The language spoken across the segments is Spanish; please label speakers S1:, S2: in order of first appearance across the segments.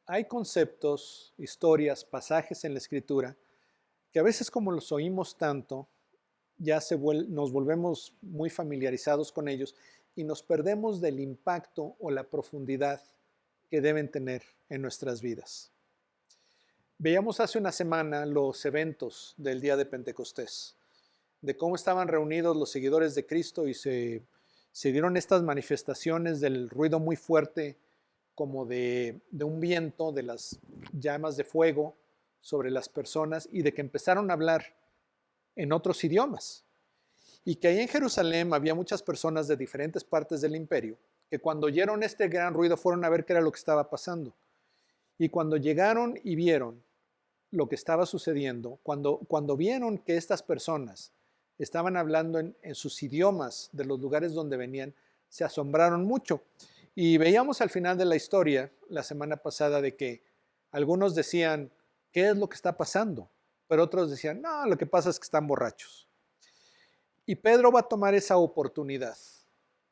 S1: Hay conceptos, historias, pasajes en la Escritura que a veces como los oímos tanto, ya nos volvemos muy familiarizados con ellos y nos perdemos del impacto o la profundidad que deben tener en nuestras vidas. Veíamos hace una semana los eventos del día de Pentecostés, de cómo estaban reunidos los seguidores de Cristo y se dieron estas manifestaciones del ruido muy fuerte como de un viento, de las llamas de fuego sobre las personas y de que empezaron a hablar en otros idiomas. Y que ahí en Jerusalén había muchas personas de diferentes partes del imperio que cuando oyeron este gran ruido fueron a ver qué era lo que estaba pasando. Y cuando llegaron y vieron lo que estaba sucediendo, cuando vieron que estas personas estaban hablando en sus idiomas de los lugares donde venían, se asombraron mucho. Y veíamos al final de la historia, la semana pasada, de que algunos decían, ¿qué es lo que está pasando? Pero otros decían, no, lo que pasa es que están borrachos. Y Pedro va a tomar esa oportunidad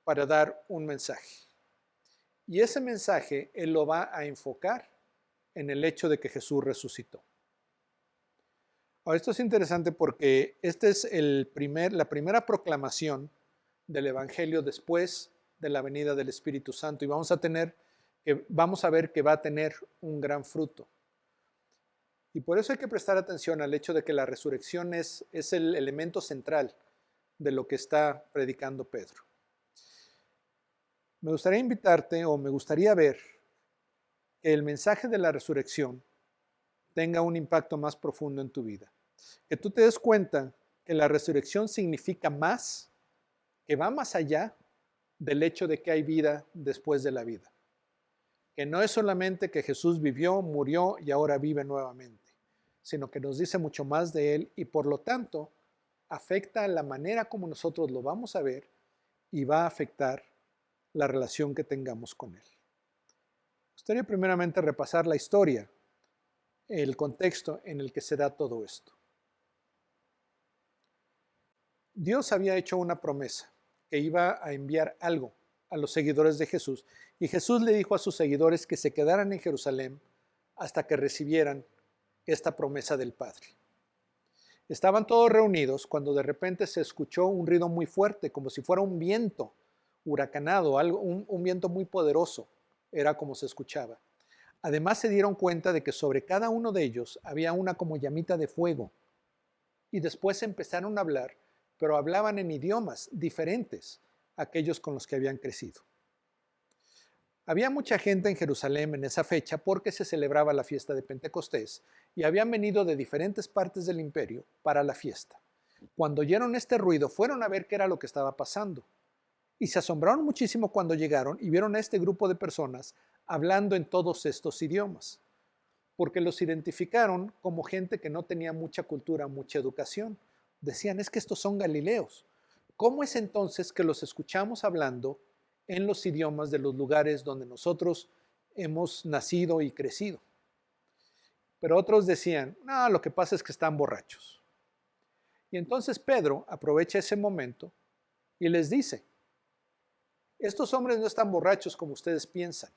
S1: para dar un mensaje. Y ese mensaje él lo va a enfocar en el hecho de que Jesús resucitó. Ahora, esto es interesante porque esta es la primera proclamación del Evangelio después de la venida del Espíritu Santo y vamos a ver que va a tener un gran fruto. Y por eso hay que prestar atención al hecho de que la resurrección es el elemento central de lo que está predicando Pedro. Me gustaría invitarte o me gustaría ver que el mensaje de la resurrección tenga un impacto más profundo en tu vida. Que tú te des cuenta que la resurrección significa más, que va más allá del hecho de que hay vida después de la vida. Que no es solamente que Jesús vivió, murió y ahora vive nuevamente, sino que nos dice mucho más de Él y por lo tanto afecta la manera como nosotros lo vamos a ver y va a afectar la relación que tengamos con Él. Me gustaría primeramente repasar la historia, el contexto en el que se da todo esto. Dios había hecho una promesa que iba a enviar algo a los seguidores de Jesús y Jesús le dijo a sus seguidores que se quedaran en Jerusalén hasta que recibieran esta promesa del Padre. Estaban todos reunidos cuando de repente se escuchó un ruido muy fuerte, como si fuera un viento huracanado, un viento muy poderoso, era como se escuchaba. Además se dieron cuenta de que sobre cada uno de ellos había una como llamita de fuego. Y después empezaron a hablar, pero hablaban en idiomas diferentes a aquellos con los que habían crecido. Había mucha gente en Jerusalén en esa fecha porque se celebraba la fiesta de Pentecostés y habían venido de diferentes partes del imperio para la fiesta. Cuando oyeron este ruido fueron a ver qué era lo que estaba pasando y se asombraron muchísimo cuando llegaron y vieron a este grupo de personas hablando en todos estos idiomas, porque los identificaron como gente que no tenía mucha cultura, mucha educación. Decían, es que estos son galileos. ¿Cómo es entonces que los escuchamos hablando en los idiomas de los lugares donde nosotros hemos nacido y crecido? Pero otros decían, no, lo que pasa es que están borrachos. Y entonces Pedro aprovecha ese momento y les dice, estos hombres no están borrachos como ustedes piensan,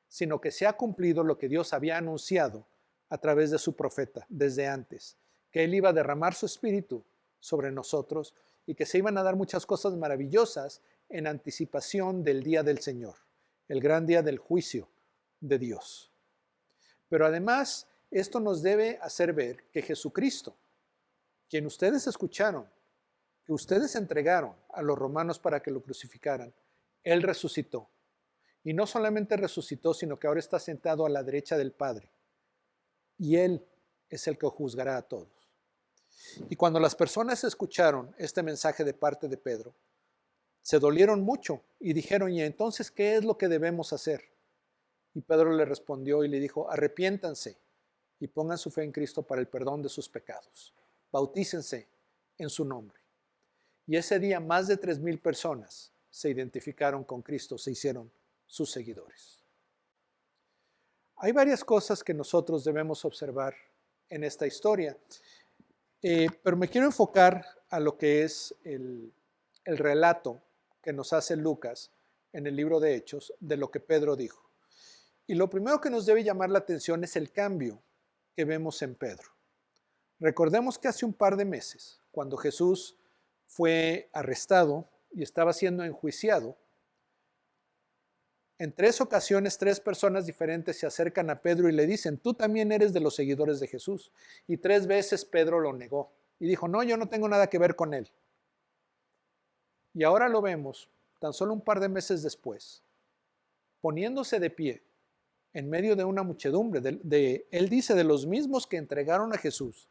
S1: sino que se ha cumplido lo que Dios había anunciado a través de su profeta desde antes, que Él iba a derramar su espíritu sobre nosotros y que se iban a dar muchas cosas maravillosas en anticipación del día del Señor, el gran día del juicio de Dios. Pero además, esto nos debe hacer ver que Jesucristo, quien ustedes escucharon, que ustedes entregaron a los romanos para que lo crucificaran, Él resucitó. Y no solamente resucitó, sino que ahora está sentado a la derecha del Padre. Y Él es el que juzgará a todos. Y cuando las personas escucharon este mensaje de parte de Pedro, se dolieron mucho y dijeron, ¿y entonces qué es lo que debemos hacer? Y Pedro le respondió y le dijo, arrepiéntanse y pongan su fe en Cristo para el perdón de sus pecados. Bautícense en su nombre. Y ese día más de 3,000 personas se identificaron con Cristo, se hicieron sus seguidores. Hay varias cosas que nosotros debemos observar en esta historia, pero me quiero enfocar a lo que es el relato que nos hace Lucas en el libro de Hechos de lo que Pedro dijo. Y lo primero que nos debe llamar la atención es el cambio que vemos en Pedro. Recordemos que hace un par de meses, cuando Jesús fue arrestado y estaba siendo enjuiciado, en 3 ocasiones 3 personas diferentes se acercan a Pedro y le dicen, tú también eres de los seguidores de Jesús. Y 3 veces Pedro lo negó y dijo, no, yo no tengo nada que ver con él. Y ahora lo vemos, tan solo un par de meses después, poniéndose de pie en medio de una muchedumbre. Él dice, de los mismos que entregaron a Jesús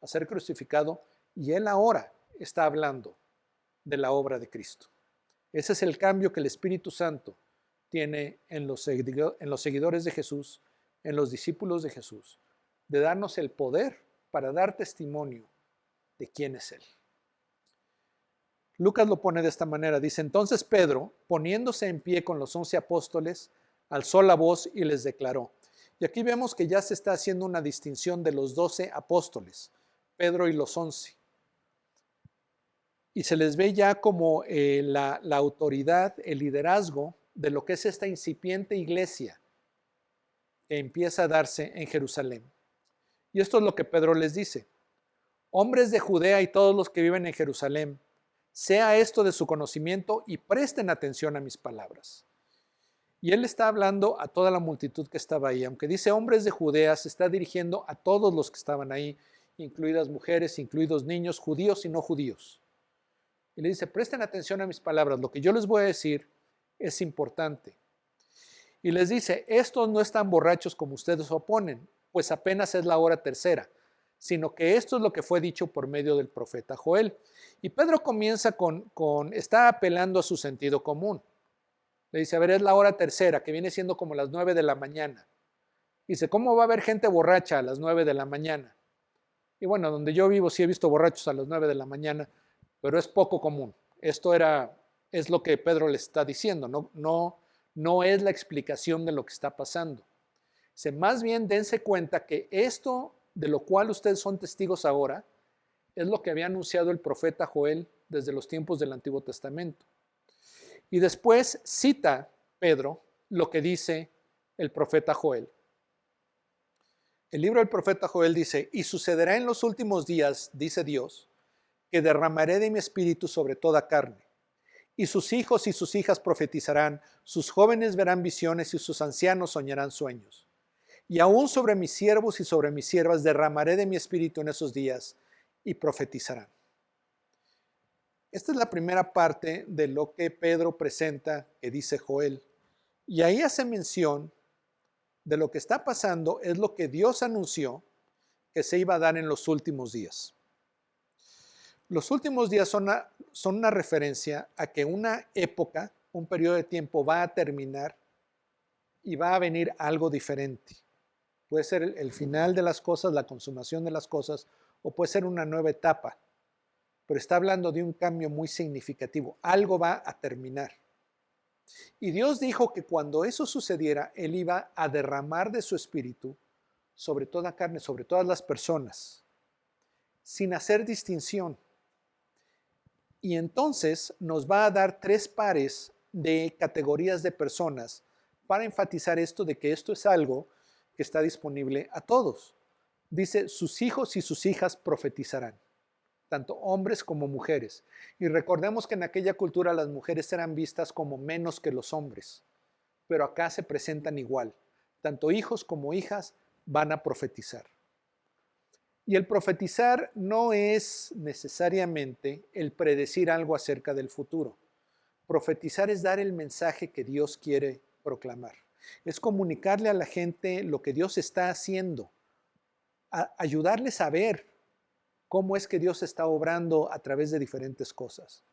S1: a ser crucificado, y él ahora está hablando de la obra de Cristo. Ese es el cambio que el Espíritu Santo tiene en los seguidores de Jesús, en los discípulos de Jesús, de darnos el poder para dar testimonio de quién es Él. Lucas lo pone de esta manera, dice, entonces Pedro, poniéndose en pie con los 11 apóstoles, alzó la voz y les declaró. Y aquí vemos que ya se está haciendo una distinción de los 12 apóstoles, Pedro y los 11. Y se les ve ya como la autoridad, el liderazgo de lo que es esta incipiente iglesia que empieza a darse en Jerusalén. Y esto es lo que Pedro les dice. Hombres de Judea y todos los que viven en Jerusalén, sea esto de su conocimiento y presten atención a mis palabras. Y él está hablando a toda la multitud que estaba ahí. Aunque dice hombres de Judea, se está dirigiendo a todos los que estaban ahí, incluidas mujeres, incluidos niños, judíos y no judíos. Y le dice, presten atención a mis palabras, lo que yo les voy a decir es importante. Y les dice, estos no están borrachos como ustedes oponen, pues apenas es la hora tercera, sino que esto es lo que fue dicho por medio del profeta Joel. Y Pedro comienza está apelando a su sentido común. Le dice, a ver, es la hora tercera, que viene siendo como las 9 de la mañana. Dice, ¿cómo va a haber gente borracha a las 9 de la mañana? Y bueno, donde yo vivo sí he visto borrachos a las 9 de la mañana, pero es poco común. Esto es lo que Pedro le está diciendo, no es la explicación de lo que está pasando. Dice, más bien dense cuenta que esto de lo cual ustedes son testigos ahora es lo que había anunciado el profeta Joel desde los tiempos del Antiguo Testamento. Y después cita Pedro lo que dice el profeta Joel. El libro del profeta Joel dice, y sucederá en los últimos días, dice Dios, que derramaré de mi espíritu sobre toda carne. Y sus hijos y sus hijas profetizarán, sus jóvenes verán visiones y sus ancianos soñarán sueños. Y aún sobre mis siervos y sobre mis siervas derramaré de mi espíritu en esos días y profetizarán. Esta es la primera parte de lo que Pedro presenta, que dice Joel. Y ahí hace mención de lo que está pasando, es lo que Dios anunció que se iba a dar en los últimos días. Los últimos días son una referencia a que una época, un periodo de tiempo va a terminar y va a venir algo diferente. Puede ser el final de las cosas, la consumación de las cosas, o puede ser una nueva etapa. Pero está hablando de un cambio muy significativo. Algo va a terminar. Y Dios dijo que cuando eso sucediera, Él iba a derramar de su espíritu sobre toda carne, sobre todas las personas, sin hacer distinción. Y entonces nos va a dar 3 pares de categorías de personas para enfatizar esto de que esto es algo que está disponible a todos. Dice, sus hijos y sus hijas profetizarán, tanto hombres como mujeres. Y recordemos que en aquella cultura las mujeres eran vistas como menos que los hombres, pero acá se presentan igual. Tanto hijos como hijas van a profetizar. Y el profetizar no es necesariamente el predecir algo acerca del futuro. Profetizar es dar el mensaje que Dios quiere proclamar. Es comunicarle a la gente lo que Dios está haciendo, ayudarles a ver cómo es que Dios está obrando a través de diferentes cosas.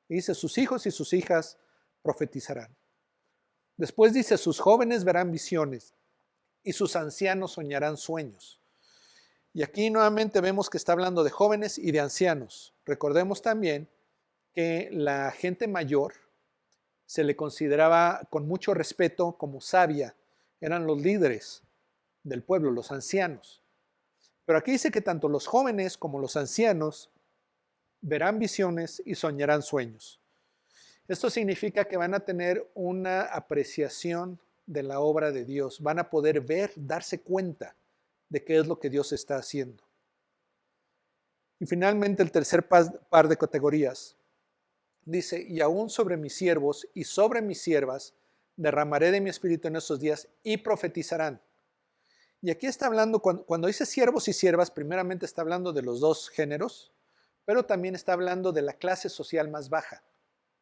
S1: Y dice, sus hijos y sus hijas profetizarán. Después dice, sus jóvenes verán visiones y sus ancianos soñarán sueños. Y aquí nuevamente vemos que está hablando de jóvenes y de ancianos. Recordemos también que la gente mayor se le consideraba con mucho respeto como sabia. Eran los líderes del pueblo, los ancianos. Pero aquí dice que tanto los jóvenes como los ancianos verán visiones y soñarán sueños. Esto significa que van a tener una apreciación de la obra de Dios, van a poder ver, darse cuenta de qué es lo que Dios está haciendo. Y finalmente el tercer par de categorías dice, y aún sobre mis siervos y sobre mis siervas derramaré de mi espíritu en esos días y profetizarán. Y aquí está hablando, cuando dice siervos y siervas, primeramente está hablando de los dos géneros, pero también está hablando de la clase social más baja,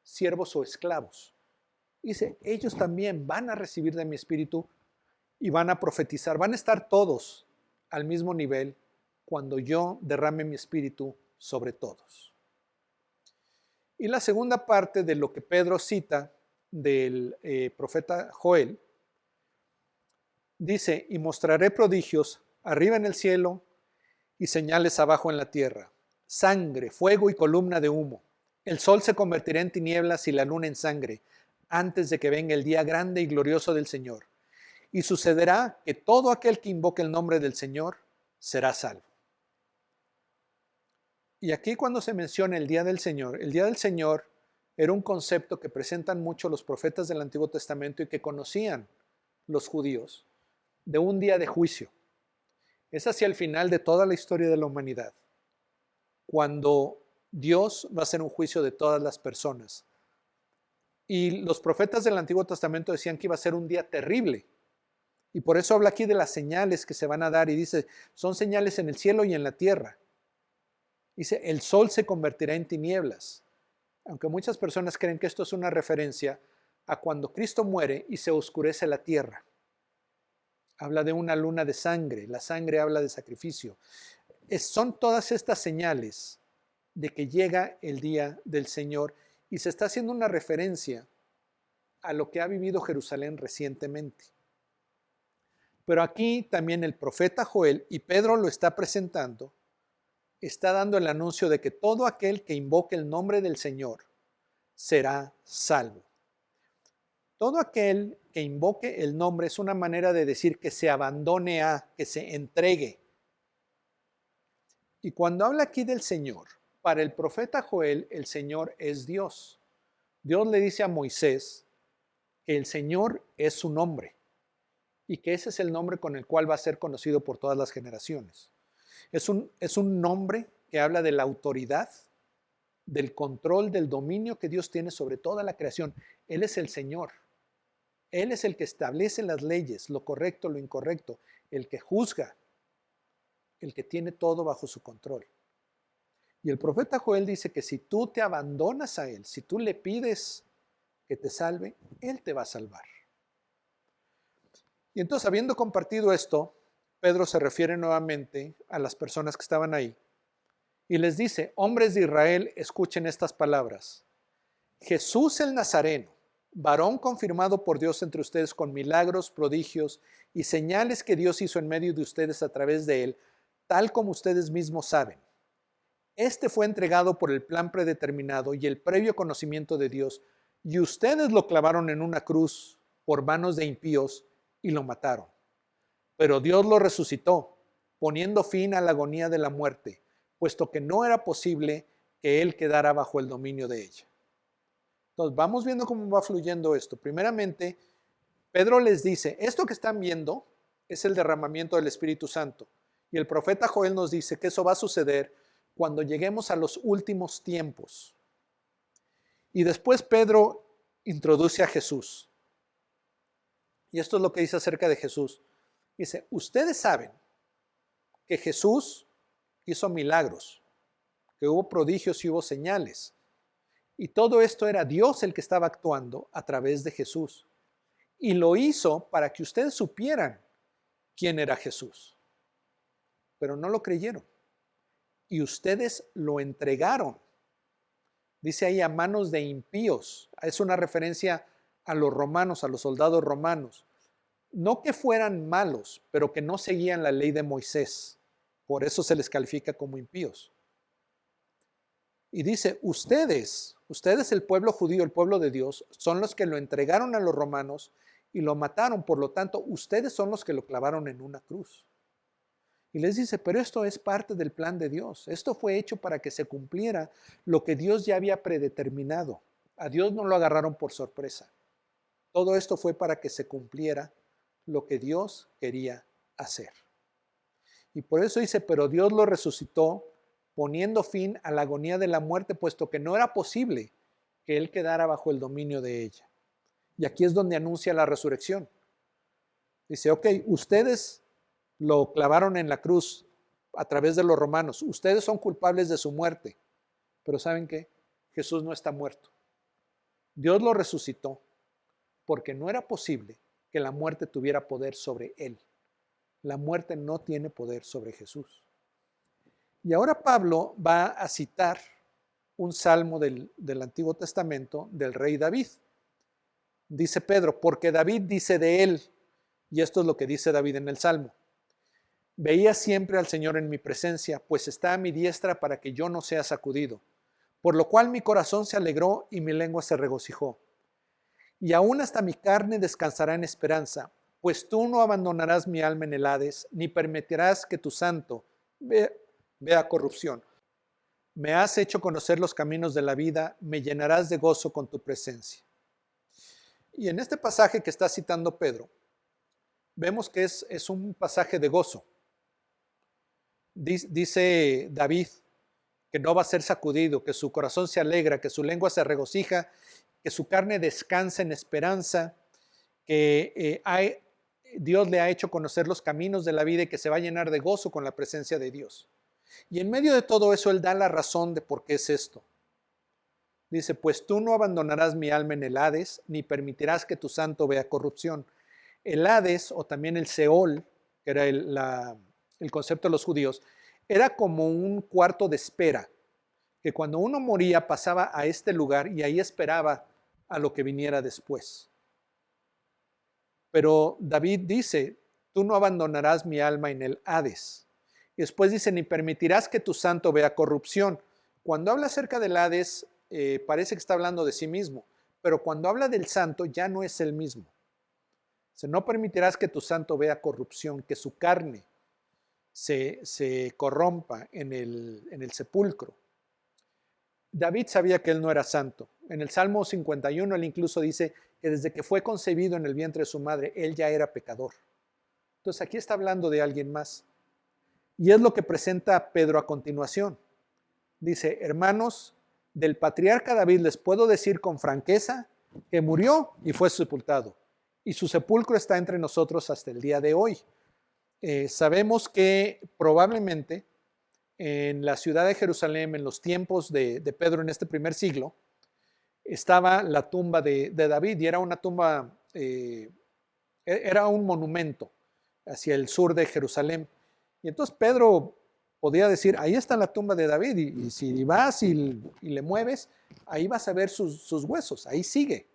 S1: siervos o esclavos. Dice, ellos también van a recibir de mi espíritu y van a profetizar, van a estar todos al mismo nivel cuando yo derrame mi espíritu sobre todos. Y la segunda parte de lo que Pedro cita del profeta Joel, dice, y mostraré prodigios arriba en el cielo y señales abajo en la tierra, sangre, fuego y columna de humo. El sol se convertirá en tinieblas y la luna en sangre, antes de que venga el día grande y glorioso del Señor. Y sucederá que todo aquel que invoque el nombre del Señor será salvo. Y aquí cuando se menciona el día del Señor era un concepto que presentan mucho los profetas del Antiguo Testamento y que conocían los judíos, de un día de juicio. Es hacia el final de toda la historia de la humanidad, cuando Dios va a hacer un juicio de todas las personas. Y los profetas del Antiguo Testamento decían que iba a ser un día terrible. Y por eso habla aquí de las señales que se van a dar y dice, son señales en el cielo y en la tierra. Dice, el sol se convertirá en tinieblas. Aunque muchas personas creen que esto es una referencia a cuando Cristo muere y se oscurece la tierra. Habla de una luna de sangre, la sangre habla de sacrificio. Son todas estas señales de que llega el día del Señor y se está haciendo una referencia a lo que ha vivido Jerusalén recientemente. Pero aquí también el profeta Joel, y Pedro lo está presentando, está dando el anuncio de que todo aquel que invoque el nombre del Señor será salvo. Todo aquel que invoque el nombre es una manera de decir que se abandone que se entregue. Y cuando habla aquí del Señor, para el profeta Joel, el Señor es Dios. Dios le dice a Moisés que el Señor es su nombre y que ese es el nombre con el cual va a ser conocido por todas las generaciones. Es un nombre que habla de la autoridad, del control, del dominio que Dios tiene sobre toda la creación. Él es el Señor. Él es el que establece las leyes, lo correcto, lo incorrecto, el que juzga, el que tiene todo bajo su control. Y el profeta Joel dice que si tú te abandonas a Él, si tú le pides que te salve, Él te va a salvar. Y entonces, habiendo compartido esto, Pedro se refiere nuevamente a las personas que estaban ahí y les dice, hombres de Israel, escuchen estas palabras. Jesús el Nazareno, varón confirmado por Dios entre ustedes con milagros, prodigios y señales que Dios hizo en medio de ustedes a través de él, tal como ustedes mismos saben. Este fue entregado por el plan predeterminado y el previo conocimiento de Dios, y ustedes lo clavaron en una cruz por manos de impíos y lo mataron. Pero Dios lo resucitó, poniendo fin a la agonía de la muerte, puesto que no era posible que él quedara bajo el dominio de ella. Entonces, vamos viendo cómo va fluyendo esto. Primeramente, Pedro les dice, esto que están viendo es el derramamiento del Espíritu Santo. Y el profeta Joel nos dice que eso va a suceder cuando lleguemos a los últimos tiempos. Y después Pedro introduce a Jesús. Y esto es lo que dice acerca de Jesús. Dice, ustedes saben que Jesús hizo milagros, que hubo prodigios y hubo señales. Y todo esto era Dios el que estaba actuando a través de Jesús. Y lo hizo para que ustedes supieran quién era Jesús. Pero no lo creyeron. Y ustedes lo entregaron. Dice ahí a manos de impíos. Es una referencia a los romanos, a los soldados romanos. No que fueran malos, pero que no seguían la ley de Moisés. Por eso se les califica como impíos. Y dice, ustedes el pueblo judío, el pueblo de Dios, son los que lo entregaron a los romanos y lo mataron. Por lo tanto, ustedes son los que lo clavaron en una cruz. Y les dice, pero esto es parte del plan de Dios. Esto fue hecho para que se cumpliera lo que Dios ya había predeterminado. A Dios no lo agarraron por sorpresa. Todo esto fue para que se cumpliera lo que Dios quería hacer. Y por eso dice, pero Dios lo resucitó poniendo fin a la agonía de la muerte, puesto que no era posible que él quedara bajo el dominio de ella. Y aquí es donde anuncia la resurrección. Dice, ok, ustedes lo clavaron en la cruz a través de los romanos, ustedes son culpables de su muerte, pero ¿saben qué? Jesús no está muerto. Dios lo resucitó porque no era posible que la muerte tuviera poder sobre él. La muerte no tiene poder sobre Jesús. Y ahora Pablo va a citar un salmo del Antiguo Testamento del rey David. Dice Pedro, porque David dice de él, y esto es lo que dice David en el salmo: veía siempre al Señor en mi presencia, pues está a mi diestra para que yo no sea sacudido. Por lo cual mi corazón se alegró y mi lengua se regocijó. Y aún hasta mi carne descansará en esperanza, pues tú no abandonarás mi alma en el Hades, ni permitirás que tu santo vea corrupción. Me has hecho conocer los caminos de la vida, me llenarás de gozo con tu presencia. Y en este pasaje que está citando Pedro, vemos que es un pasaje de gozo. Dice David que no va a ser sacudido, que su corazón se alegra, que su lengua se regocija, que su carne descansa en esperanza, que Dios le ha hecho conocer los caminos de la vida y que se va a llenar de gozo con la presencia de Dios. Y en medio de todo eso, él da la razón de por qué es esto. Dice, pues tú no abandonarás mi alma en el Hades, ni permitirás que tu santo vea corrupción. El Hades, o también el Seol, que era el concepto de los judíos, era como un cuarto de espera, que cuando uno moría pasaba a este lugar y ahí esperaba a lo que viniera después. Pero David dice, tú no abandonarás mi alma en el Hades. Y después dice, ni permitirás que tu santo vea corrupción. Cuando habla acerca del Hades, parece que está hablando de sí mismo, pero cuando habla del santo ya no es el mismo. O sea, no permitirás que tu santo vea corrupción, que su carne se corrompa en el sepulcro. David sabía que él no era santo. En el Salmo 51 él incluso dice que desde que fue concebido en el vientre de su madre, él ya era pecador. Entonces aquí está hablando de alguien más. Y es lo que presenta Pedro a continuación. Dice, hermanos, del patriarca David les puedo decir con franqueza que murió y fue sepultado. Y su sepulcro está entre nosotros hasta el día de hoy. Sabemos que probablemente en la ciudad de Jerusalén, en los tiempos de Pedro en este primer siglo, estaba la tumba de David y era una tumba, era un monumento hacia el sur de Jerusalén. Y entonces Pedro podía decir, ahí está la tumba de David y si vas y le mueves, ahí vas a ver sus huesos, ahí sigue.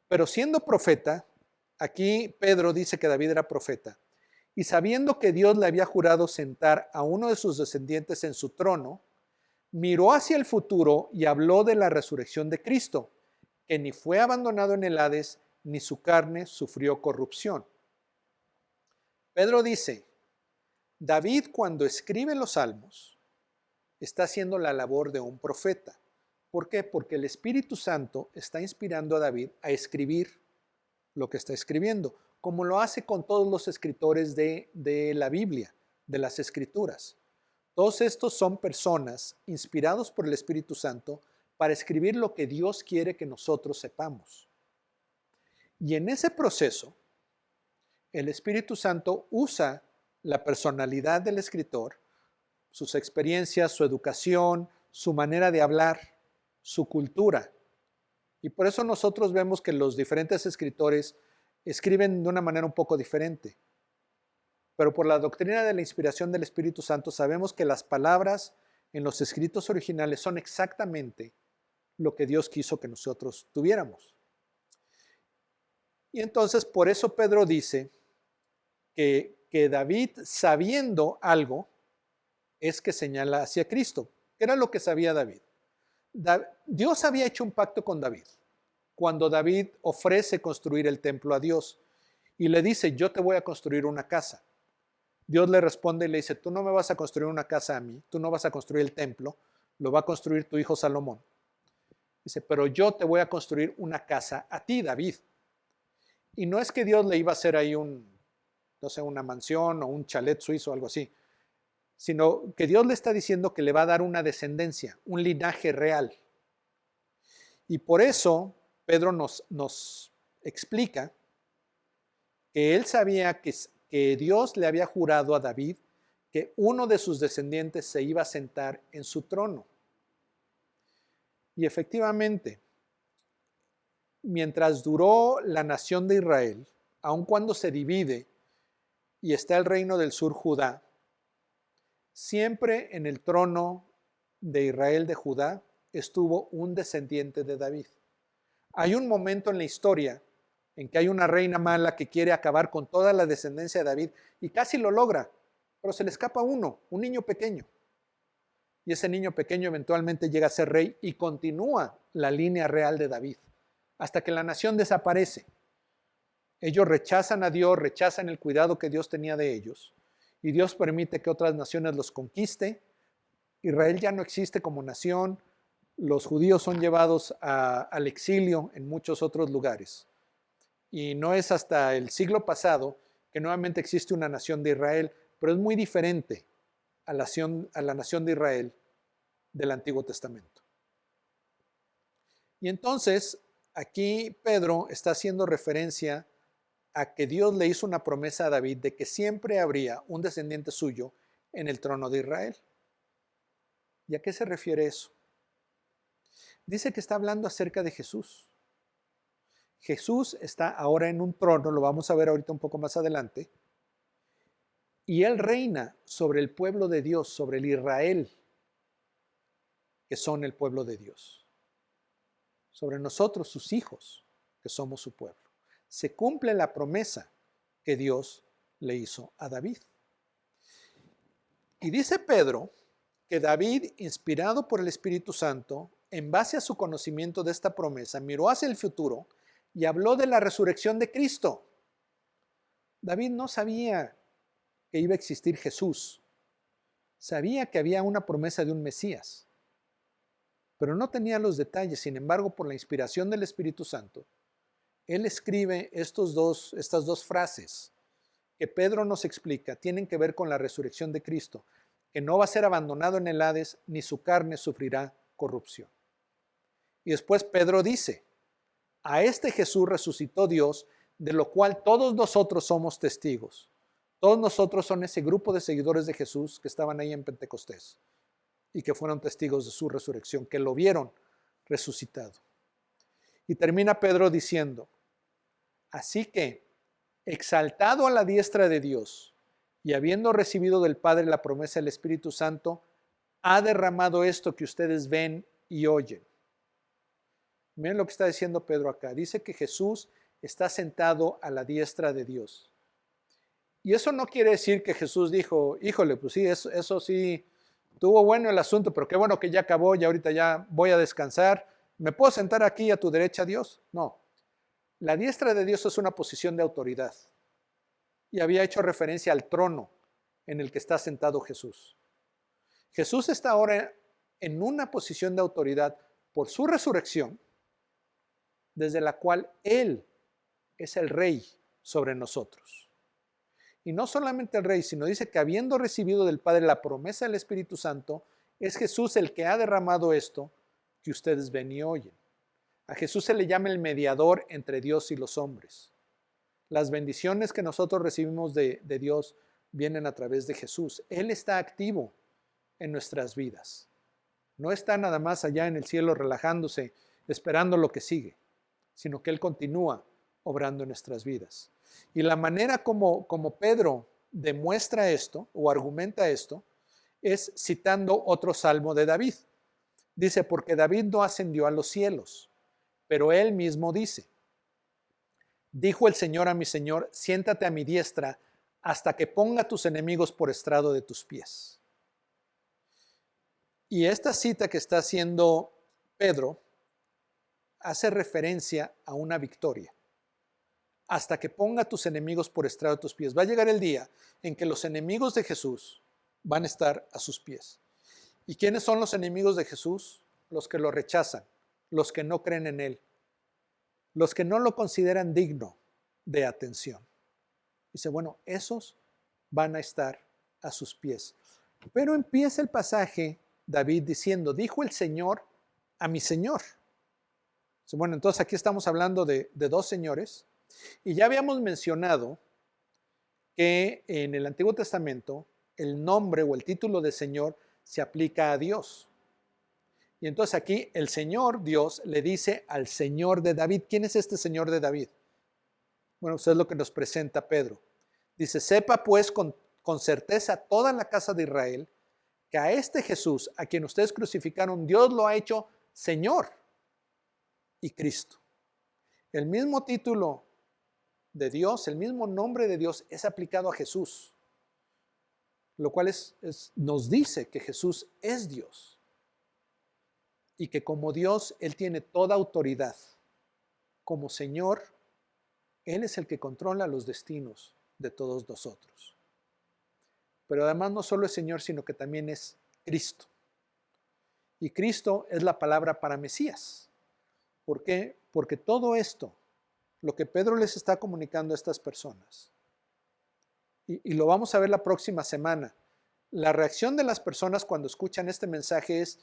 S1: Pero siendo profeta, aquí Pedro dice que David era profeta, y sabiendo que Dios le había jurado sentar a uno de sus descendientes en su trono, miró hacia el futuro y habló de la resurrección de Cristo, que ni fue abandonado en el Hades, ni su carne sufrió corrupción. Pedro dice, David cuando escribe los salmos, está haciendo la labor de un profeta. ¿Por qué? Porque el Espíritu Santo está inspirando a David a escribir lo que está escribiendo, como lo hace con todos los escritores de la Biblia, de las Escrituras. Todos estos son personas inspirados por el Espíritu Santo para escribir lo que Dios quiere que nosotros sepamos. Y en ese proceso, el Espíritu Santo usa la personalidad del escritor, sus experiencias, su educación, su manera de hablar, su cultura. Y por eso nosotros vemos que los diferentes escritores escriben de una manera un poco diferente. Pero por la doctrina de la inspiración del Espíritu Santo sabemos que las palabras en los escritos originales son exactamente lo que Dios quiso que nosotros tuviéramos. Y entonces por eso Pedro dice que David, sabiendo algo, es que señala hacia Cristo. ¿Qué era lo que sabía David? Dios había hecho un pacto con David cuando David ofrece construir el templo a Dios y le dice, yo te voy a construir una casa. Dios le responde y le dice, tú no me vas a construir una casa a mí, tú no vas a construir el templo, lo va a construir tu hijo Salomón. Dice, pero yo te voy a construir una casa a ti, David. Y no es que Dios le iba a hacer ahí no sé, una mansión o un chalet suizo o algo así, sino que Dios le está diciendo que le va a dar una descendencia, un linaje real. Y por eso Pedro nos explica que él sabía que Dios le había jurado a David que uno de sus descendientes se iba a sentar en su trono. Y efectivamente, mientras duró la nación de Israel, aun cuando se divide y está el reino del sur Judá, siempre en el trono de Israel de Judá estuvo un descendiente de David. Hay un momento en la historia en que hay una reina mala que quiere acabar con toda la descendencia de David y casi lo logra, pero se le escapa uno, un niño pequeño. Y ese niño pequeño eventualmente llega a ser rey y continúa la línea real de David, hasta que la nación desaparece. Ellos rechazan a Dios, rechazan el cuidado que Dios tenía de ellos, y Dios permite que otras naciones los conquiste. Israel ya no existe como nación, los judíos son llevados al exilio en muchos otros lugares. Y no es hasta el siglo pasado que nuevamente existe una nación de Israel, pero es muy diferente a la nación de Israel del Antiguo Testamento. Y entonces, aquí Pedro está haciendo referencia a que Dios le hizo una promesa a David de que siempre habría un descendiente suyo en el trono de Israel. ¿Y a qué se refiere eso? Dice que está hablando acerca de Jesús. Jesús está ahora en un trono, lo vamos a ver ahorita un poco más adelante, y él reina sobre el pueblo de Dios, sobre el Israel, que son el pueblo de Dios, sobre nosotros, sus hijos, que somos su pueblo. Se cumple la promesa que Dios le hizo a David. Y dice Pedro que David, inspirado por el Espíritu Santo, en base a su conocimiento de esta promesa, miró hacia el futuro y habló de la resurrección de Cristo. David no sabía que iba a existir Jesús. Sabía que había una promesa de un Mesías, pero no tenía los detalles. Sin embargo, por la inspiración del Espíritu Santo, él escribe estas dos frases que Pedro nos explica, tienen que ver con la resurrección de Cristo, que no va a ser abandonado en el Hades, ni su carne sufrirá corrupción. Y después Pedro dice, a este Jesús resucitó Dios, de lo cual todos nosotros somos testigos. Todos nosotros son ese grupo de seguidores de Jesús que estaban ahí en Pentecostés y que fueron testigos de su resurrección, que lo vieron resucitado. Y termina Pedro diciendo, así que, exaltado a la diestra de Dios y habiendo recibido del Padre la promesa del Espíritu Santo, ha derramado esto que ustedes ven y oyen. Miren lo que está diciendo Pedro acá. Dice que Jesús está sentado a la diestra de Dios. Y eso no quiere decir que Jesús dijo, híjole, pues sí, eso sí, estuvo bueno el asunto, pero qué bueno que ya acabó y ahorita ya voy a descansar. ¿Me puedo sentar aquí a tu derecha, Dios? No. La diestra de Dios es una posición de autoridad. Y había hecho referencia al trono en el que está sentado Jesús. Jesús está ahora en una posición de autoridad por su resurrección, desde la cual Él es el rey sobre nosotros. Y no solamente el rey, sino dice que habiendo recibido del Padre la promesa del Espíritu Santo, es Jesús el que ha derramado esto que ustedes ven y oyen. A Jesús se le llama el mediador entre Dios y los hombres. Las bendiciones que nosotros recibimos de Dios vienen a través de Jesús. Él está activo en nuestras vidas. No está nada más allá en el cielo relajándose, esperando lo que sigue, sino que Él continúa obrando en nuestras vidas. Y la manera como Pedro demuestra esto o argumenta esto es citando otro salmo de David. Dice, porque David no ascendió a los cielos, pero él mismo dice, dijo el Señor a mi Señor, siéntate a mi diestra hasta que ponga tus enemigos por estrado de tus pies. Y esta cita que está haciendo Pedro hace referencia a una victoria. Hasta que ponga tus enemigos por estrado de tus pies. Va a llegar el día en que los enemigos de Jesús van a estar a sus pies. ¿Y quiénes son los enemigos de Jesús? Los que lo rechazan, los que no creen en Él, los que no lo consideran digno de atención. Dice, bueno, esos van a estar a sus pies. Pero empieza el pasaje David diciendo, dijo el Señor a mi Señor. Dice, bueno, entonces aquí estamos hablando de dos señores y ya habíamos mencionado que en el Antiguo Testamento el nombre o el título de Señor se aplica a Dios. Y entonces aquí el Señor Dios le dice al Señor de David, ¿quién es este Señor de David? Bueno, eso es lo que nos presenta Pedro. Dice, sepa pues con certeza toda la casa de Israel que a este Jesús, a quien ustedes crucificaron, Dios lo ha hecho Señor y Cristo. El mismo título de Dios, el mismo nombre de Dios es aplicado a Jesús, lo cual nos dice que Jesús es Dios y que como Dios Él tiene toda autoridad. Como Señor, Él es el que controla los destinos de todos nosotros. Pero además no solo es Señor, sino que también es Cristo. Y Cristo es la palabra para Mesías. ¿Por qué? Porque todo esto, lo que Pedro les está comunicando a estas personas, y lo vamos a ver la próxima semana, la reacción de las personas cuando escuchan este mensaje es,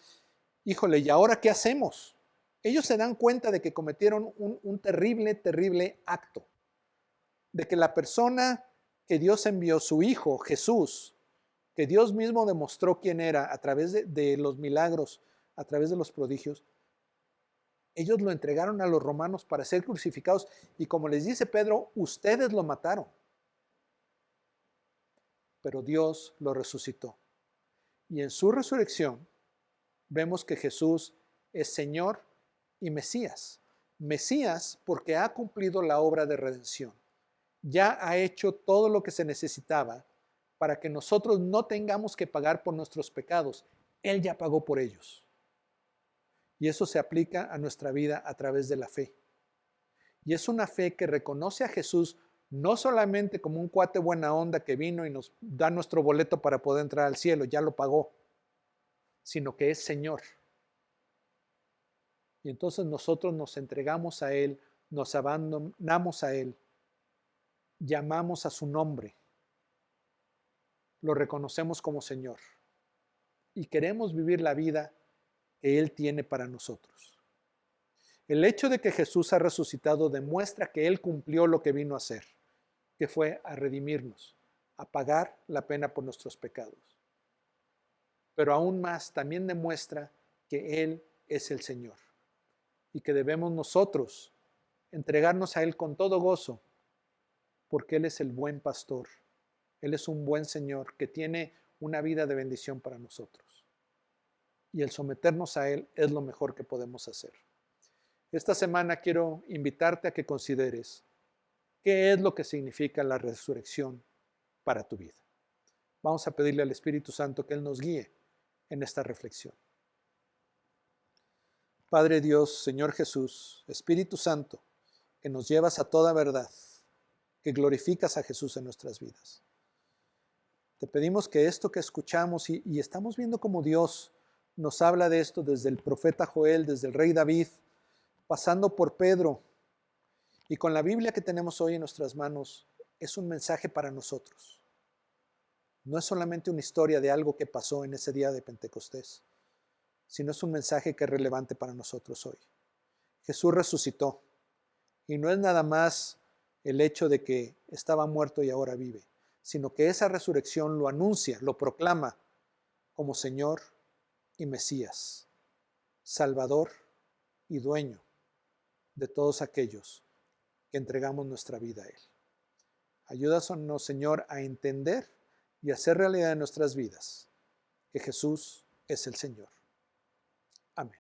S1: híjole, ¿y ahora qué hacemos? Ellos se dan cuenta de que cometieron un terrible, terrible acto, de que la persona que Dios envió, su Hijo, Jesús, que Dios mismo demostró quién era a través de los milagros, a través de los prodigios, ellos lo entregaron a los romanos para ser crucificados y como les dice Pedro, ustedes lo mataron. Pero Dios lo resucitó. Y en su resurrección vemos que Jesús es Señor y Mesías. Mesías porque ha cumplido la obra de redención. Ya ha hecho todo lo que se necesitaba para que nosotros no tengamos que pagar por nuestros pecados. Él ya pagó por ellos. Y eso se aplica a nuestra vida a través de la fe. Y es una fe que reconoce a Jesús no solamente como un cuate buena onda que vino y nos da nuestro boleto para poder entrar al cielo, ya lo pagó, sino que es Señor. Y entonces nosotros nos entregamos a Él, nos abandonamos a Él, llamamos a su nombre, lo reconocemos como Señor y queremos vivir la vida que Él tiene para nosotros. El hecho de que Jesús ha resucitado demuestra que Él cumplió lo que vino a hacer, que fue a redimirnos, a pagar la pena por nuestros pecados. Pero aún más también demuestra que Él es el Señor y que debemos nosotros entregarnos a Él con todo gozo, porque Él es el buen pastor. Él es un buen Señor que tiene una vida de bendición para nosotros. Y el someternos a Él es lo mejor que podemos hacer. Esta semana quiero invitarte a que consideres qué es lo que significa la resurrección para tu vida. Vamos a pedirle al Espíritu Santo que Él nos guíe en esta reflexión. Padre Dios, Señor Jesús, Espíritu Santo, que nos llevas a toda verdad, que glorificas a Jesús en nuestras vidas. Te pedimos que esto que escuchamos y estamos viendo como Dios nos habla de esto desde el profeta Joel, desde el rey David, pasando por Pedro y con la Biblia que tenemos hoy en nuestras manos, es un mensaje para nosotros. No es solamente una historia de algo que pasó en ese día de Pentecostés, sino es un mensaje que es relevante para nosotros hoy. Jesús resucitó y no es nada más el hecho de que estaba muerto y ahora vive, sino que esa resurrección lo anuncia, lo proclama como Señor y Mesías, Salvador y dueño de todos aquellos que entregamos nuestra vida a Él. Ayúdanos, Señor, a entender y hacer realidad en nuestras vidas que Jesús es el Señor. Amén.